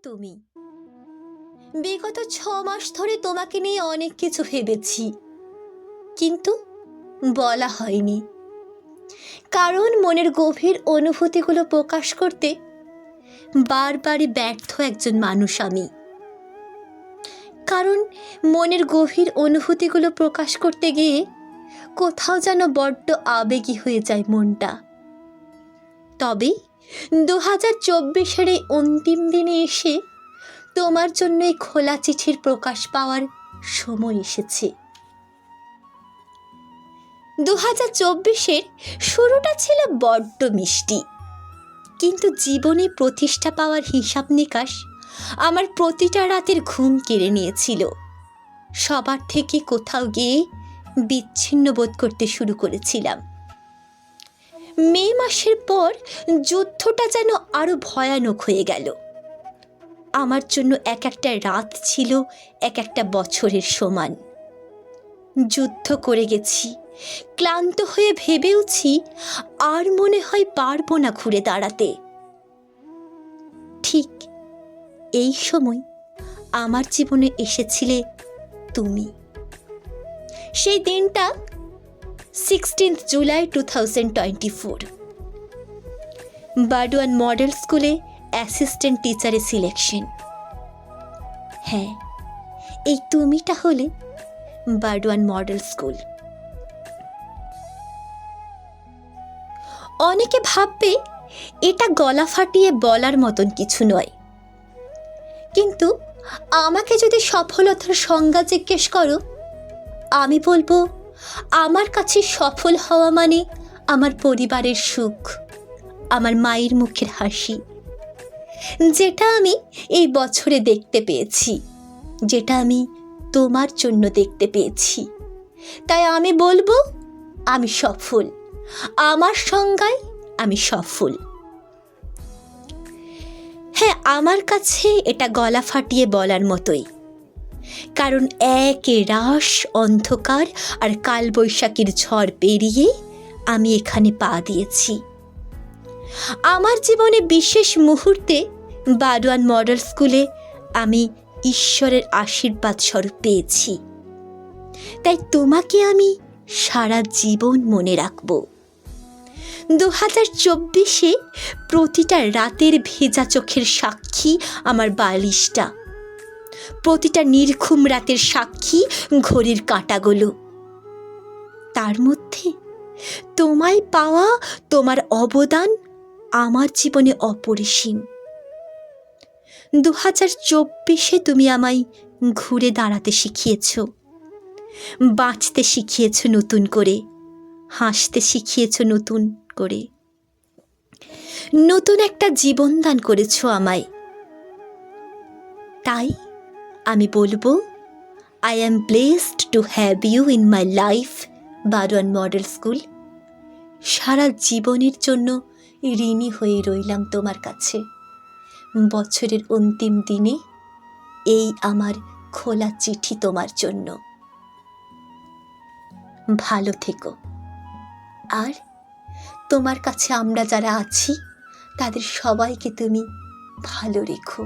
তুমি। বিগত 6 মাস ধরে তোমাকে নিয়ে অনেক কিছু ভেবেছি, কিন্তু বলা হয়নি, কারণ মনের গভীর অনুভূতিগুলো প্রকাশ করতে বারবারই ব্যর্থ একজন মানুষ আমি। কারণ মনের গভীর অনুভূতিগুলো প্রকাশ করতে গিয়ে কোথাও যেন বড্ড আবেগী হয়ে যায় মনটা। তবে 2024-এর এই অন্তিম দিনে এসে তোমার জন্য এই খোলা চিঠির প্রকাশ পাওয়ার সময় এসেছে। 2024-এর শুরুটা ছিল বড্ড মিষ্টি, কিন্তু জীবনে প্রতিষ্ঠা পাওয়ার হিসাব নিকাশ আমার প্রতিটা রাতের ঘুম কেড়ে নিয়েছিল। সবার থেকে কোথাও গিয়ে বিচ্ছিন্ন বোধ করতে শুরু করেছিলাম। মে মাসের পর যুদ্ধটা যেন আরো ভয়ানক হয়ে গেল। আমার জন্য এক একটা রাত ছিল এক একটা বছরের সমান। যুদ্ধ করে গেছি, ক্লান্ত হয়ে ভেবেওছি আর মনে হয় পারবো না ঘুরে দাঁড়াতে। ঠিক এই সময় আমার জীবনে এসেছিলে তুমি। সেই দিনটা 16 জুলাই 2024। বারডোয়ান মডেল স্কুলে অ্যাসিস্ট্যান্ট টিচারের সিলেকশন। হ্যাঁ, এই তুমিটা হলে বারডোয়ান মডেল স্কুল। অনেকে ভাববে এটা গলা ফাটিয়ে বলার মতন কিছু নয়, কিন্তু আমাকে যদি সফলতার সংজ্ঞা জিজ্ঞেস করো, আমি বলবো আমার কাছে সফল হওয়া মানে আমার পরিবারের সুখ, আমার মায়ের মুখের হাসি, যেটা আমি এই বছরে দেখতে পেয়েছি, যেটা আমি তোমার জন্য দেখতে পেয়েছি। তাই আমি বলবো আমি সফল, আমার সংজ্ঞায় আমি সফল। হ্যাঁ, আমার কাছে এটা গলা ফাটিয়ে বলার মতোই, কারণ এক রাশ অন্ধকার আর কালবৈশাখীর ঝড় পেরিয়ে আমি এখানে পা দিয়েছি। আমার জীবনে বিশেষ মুহূর্তে বারডোয়ান মডেল স্কুলে আমি ঈশ্বরের আশীর্বাদ স্বরূপ পেয়েছি। তাই তোমাকে আমি সারা জীবন মনে রাখব। 2024-এ প্রতিটা রাতের ভেজা চোখের সাক্ষী আমার বালিশটা, প্রতিটা নির্ঘুম রাতের সাক্ষী ঘড়ির কাঁটাগুলো। তার মধ্যে তোমায় পাওয়া, তোমার অবদান আমার জীবনে অপরিসীম। 2024-এ তুমি আমায় ঘুরে দাঁড়াতে শিখিয়েছ, বাঁচতে শিখিয়েছ নতুন করে, হাসতে শিখিয়েছ নতুন করে, নতুন একটা জীবন দান করেছ আমায়। তাই আমি বলবো, I am blessed to have you in my life Burdwan model school. সারা জীবনের জন্য ঋণী হয়ে রইলাম তোমার কাছে। বছরের অন্তিম দিনে এই আমার খোলা চিঠি তোমার জন্য। ভালো থেকো, আর তোমার কাছে আমরা যারা আছি তাদের সবাইকে তুমি ভালো রেখো।